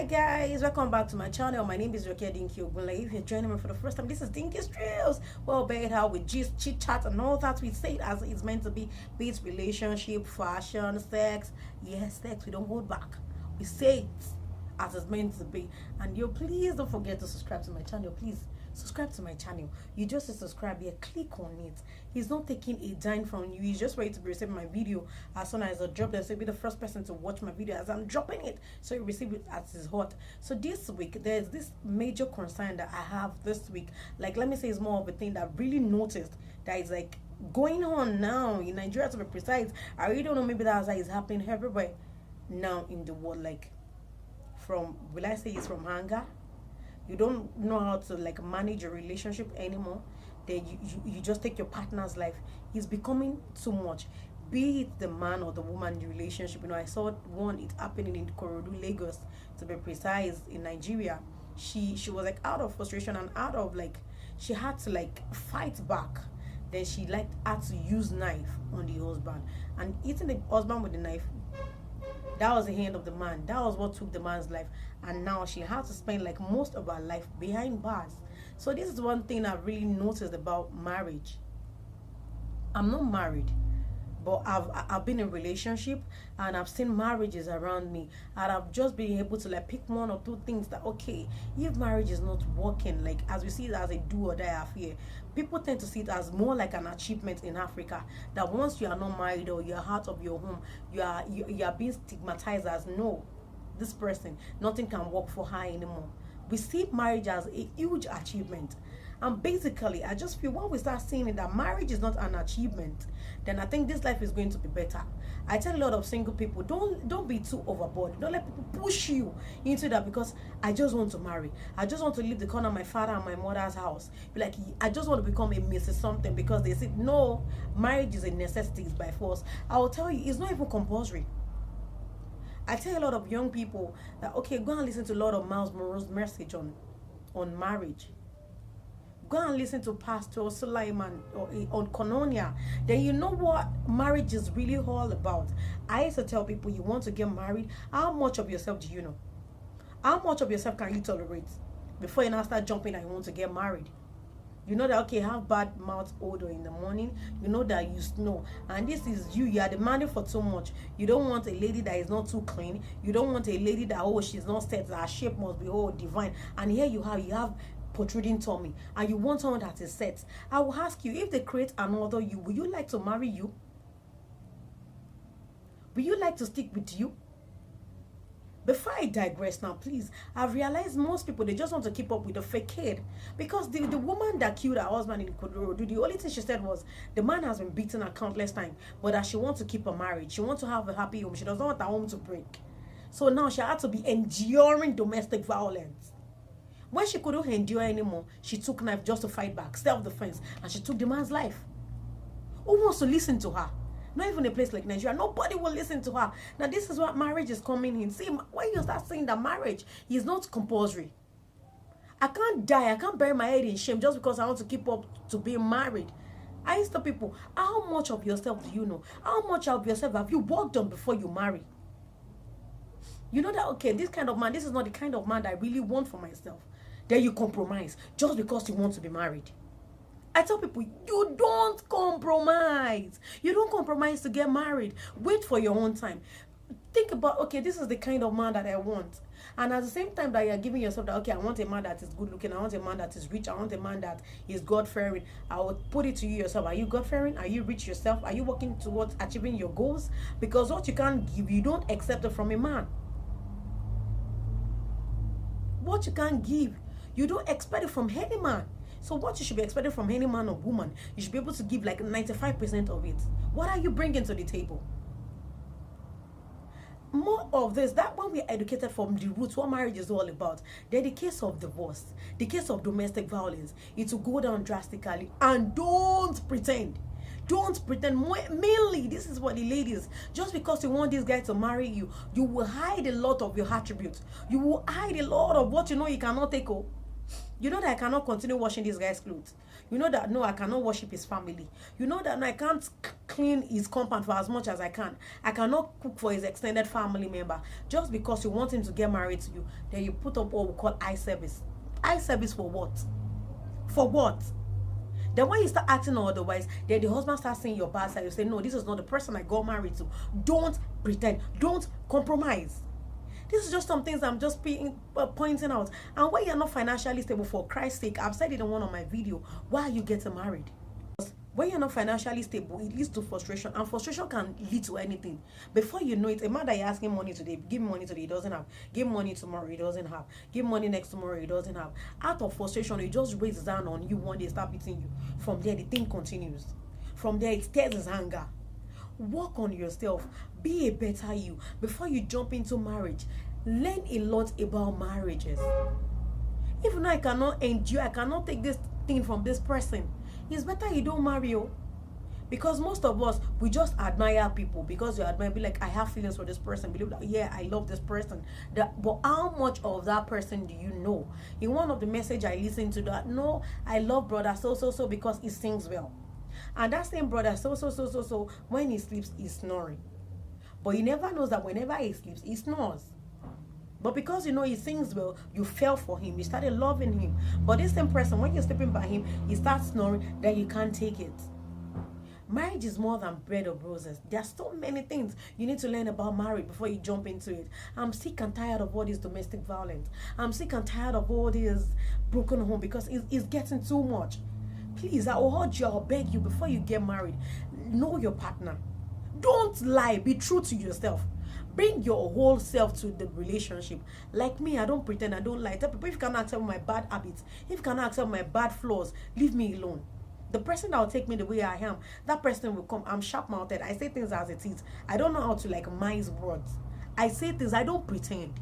Guys, welcome back to my channel. My name is Rokia Dinky Ogunle. If you're joining me for the first time, this is Dinky's Trails. Well, bet how we just chit chat and all that. We say it as it's meant to be it relationship, fashion, sex. Yes, sex, we don't hold back. We say it as it's meant to be. And please don't forget to subscribe to my channel. Please subscribe to my channel. You just subscribe here, click on it. He's not taking a dime from you. He's just ready to be receiving my video as soon as I drop this. He'll be the first person to watch my video as I'm dropping it, so you receive it as it's hot. So this week there's this major concern that I have this week. Like, let me say, it's more of a thing that I really noticed that is like going on now in Nigeria, to be precise. I really don't know, maybe that's how it's happening everywhere now in the world. Like, from, will I say it's from anger? You don't know how to like manage your relationship anymore. Then you just take your partner's life. It's becoming too much. Be it the man or the woman in the relationship. I saw one, it happening in Korodu, Lagos, to be precise, in Nigeria. She was like out of frustration and out of like, she had to like fight back. Then she like had to use knife on the husband and eating the husband with the knife. That was the hand of the man. That was what took the man's life. And now she had to spend like most of her life behind bars. So this is one thing I really noticed about marriage. I'm not married, but I've been in a relationship and I've seen marriages around me, and I've just been able to like pick one or two things that, okay, if marriage is not working, like as we see it as a do or die affair, people tend to see it as more like an achievement in Africa, that once you are not married or you're out of your home, you are being stigmatized as, no, this person, nothing can work for her anymore. We see marriage as a huge achievement. And basically, I just feel when we start seeing that marriage is not an achievement, then I think this life is going to be better. I tell a lot of single people, don't be too overboard. Don't let people push you into that, because I just want to marry. I just want to leave the corner of my father and my mother's house. Be like, I just want to become a Mrs. something, because they said, no, marriage is a necessity, it's by force. I will tell you, it's not even compulsory. I tell a lot of young people that, okay, go and listen to a lot of Miles Monroe's message on marriage. Go and listen to Pastor Sulaiman on Kononia. Then you know what marriage is really all about. I used to tell people, you want to get married, how much of yourself do you know? How much of yourself can you tolerate before you now start jumping and you want to get married? You know that, okay, have bad mouth odor in the morning. You know that you snore. And this is you are demanding for too much. You don't want a lady that is not too clean. You don't want a lady that, oh, she's not set, her shape must be, oh, divine. And here you have protruding tummy. And you want someone that is set. I will ask you, if they create another you, will you like to marry you? Will you like to stick with you? Before I digress now, please, I've realized most people, they just want to keep up with the facade. Because the woman that killed her husband in Korodu, the only thing she said was, the man has been beaten her countless times, but that she wants to keep her marriage. She wants to have a happy home. She doesn't want her home to break. So now she had to be enduring domestic violence. When she couldn't endure anymore, she took knife just to fight back, self-defense, and she took the man's life. Who wants to listen to her? Not even a place like Nigeria. Nobody will listen to her. Now, this is what marriage is coming in. See, when you start saying that marriage is not compulsory, I can't die, I can't bury my head in shame just because I want to keep up to being married. I used to tell people, how much of yourself do you know? How much of yourself have you worked on before you marry? You know that, okay, this kind of man, this is not the kind of man that I really want for myself. Then you compromise just because you want to be married. I tell people, you don't compromise. You don't compromise to get married. Wait for your own time. Think about, okay, this is the kind of man that I want. And at the same time that you're giving yourself that, okay, I want a man that is good looking, I want a man that is rich, I want a man that is God-fearing. I would put it to you yourself. Are you God-fearing? Are you rich yourself? Are you working towards achieving your goals? Because what you can't give, you don't accept it from a man. What you can't give, you don't expect it from any man. So what you should be expecting from any man or woman, you should be able to give like 95% of it. What are you bringing to the table? More of this, that when we are educated from the roots, what marriage is all about, then the case of divorce, the case of domestic violence, it will go down drastically. And don't pretend. Don't pretend. Mainly, this is what the ladies, just because you want this guy to marry you, you will hide a lot of your attributes. You will hide a lot of what you know you cannot take. You know that I cannot continue washing this guy's clothes. You know that no, I cannot worship his family. You know that no, I can't clean his compound for as much as I can. I cannot cook for his extended family member. Just because you want him to get married to you, then you put up what we call eye service. Eye service for what? For what? Then when you start acting otherwise, then the husband starts saying your bad side. You say, no, this is not the person I got married to. Don't pretend. Don't compromise. This is just some things I'm just pointing out. And when you're not financially stable, for Christ's sake, I've said it in one of my videos, why are you getting married? When you're not financially stable, it leads to frustration, and frustration can lead to anything. Before you know it, a man that you're asking money today, give money today, he doesn't have. Give money tomorrow, he doesn't have. Give money next tomorrow, he doesn't have. Out of frustration, he just raises down on you one day, start beating you. From there, the thing continues. From there, it stirs his anger. Work on yourself. Be a better you. Before you jump into marriage, learn a lot about marriages. Even though I cannot endure, I cannot take this thing from this person, it's better you don't marry you. Because most of us, we just admire people because you admire, be like, I have feelings for this person, believe that, yeah, I love this person. But how much of that person do you know? In one of the message I listened to, that no, I love brother so because he sings well. And that same brother so when he sleeps, he's snoring. But he never knows that whenever he sleeps, he snores. But because you know he sings well, you fell for him. You started loving him. But this same person, when you're sleeping by him, he starts snoring, then you can't take it. Marriage is more than bread or roses. There are so many things you need to learn about marriage before you jump into it. I'm sick and tired of all this domestic violence. I'm sick and tired of all this broken home because it's getting too much. Please, I will urge you, I'll beg you, before you get married, know your partner. Don't lie. Be true to yourself. Bring your whole self to the relationship. Like me, I don't pretend, I don't lie. Tell people, if you cannot accept my bad habits, if you cannot accept my bad flaws, leave me alone. The person that will take me the way I am, that person will come. I'm sharp-mouthed. I say things as it is. I don't know how to like mince words. I say things, I don't pretend.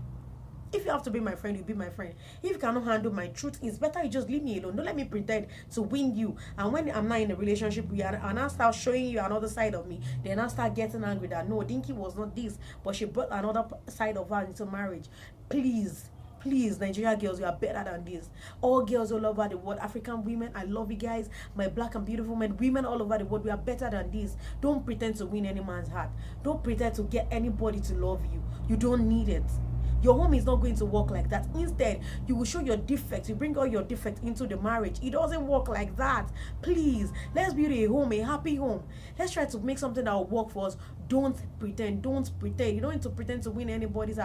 If you have to be my friend, you be my friend. If you cannot handle my truth, it's better you just leave me alone. Don't let me pretend to win you. And when I'm not in a relationship with you, and I start showing you another side of me, then I start getting angry that no, Dinky was not this, but she brought another side of her into marriage. Please, Nigeria girls, you are better than this. All girls all over the world, African women, I love you guys. My black and beautiful men, women all over the world, we are better than this. Don't pretend to win any man's heart. Don't pretend to get anybody to love you. You don't need it. Your home is not going to work like that. Instead, you will show your defects. You bring all your defects into the marriage. It doesn't work like that. Please, let's build a home, a happy home. Let's try to make something that will work for us. Don't pretend. Don't pretend. You don't need to pretend to win anybody's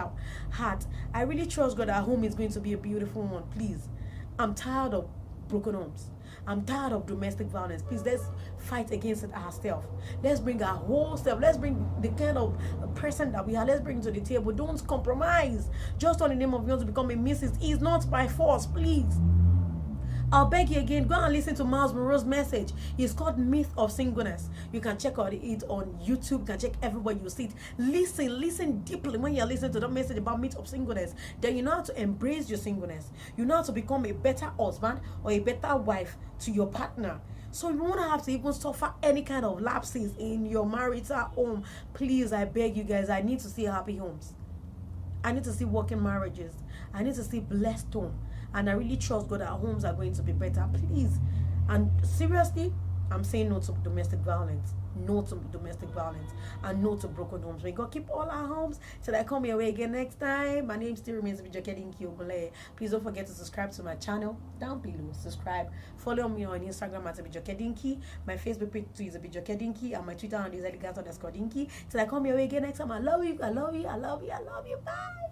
heart. I really trust God that home is going to be a beautiful one. Please. I'm tired of broken homes. I'm tired of domestic violence. Please, let's fight against it ourselves. Let's bring our whole self. Let's bring the kind of person that we are. Let's bring to the table. Don't compromise. Just on the name of you want to become a Mrs. It's not by force, please. I'll beg you again, go and listen to Miles Monroe's message. It's called Myth of Singleness. You can check out it on YouTube. You can check everywhere you see it. Listen deeply when you're listening to the message about Myth of Singleness. Then you know how to embrace your singleness. You know how to become a better husband or a better wife to your partner. So you won't have to even suffer any kind of lapses in your marital home. Please, I beg you guys, I need to see happy homes. I need to see working marriages. I need to see blessed home. And I really trust God that our homes are going to be better. Please. And seriously, I'm saying no to domestic violence. No to domestic violence. And no to broken homes. May God keep all our homes till I come your way again next time. My name still remains Bijokedinki. Please don't forget to subscribe to my channel down below. Subscribe. Follow me on Instagram at Bijokedinki. My Facebook page too is Bijokedinki. And my Twitter handle is elegant_dinky. Till I come your way again next time. I love you. I love you. I love you. I love you. Bye.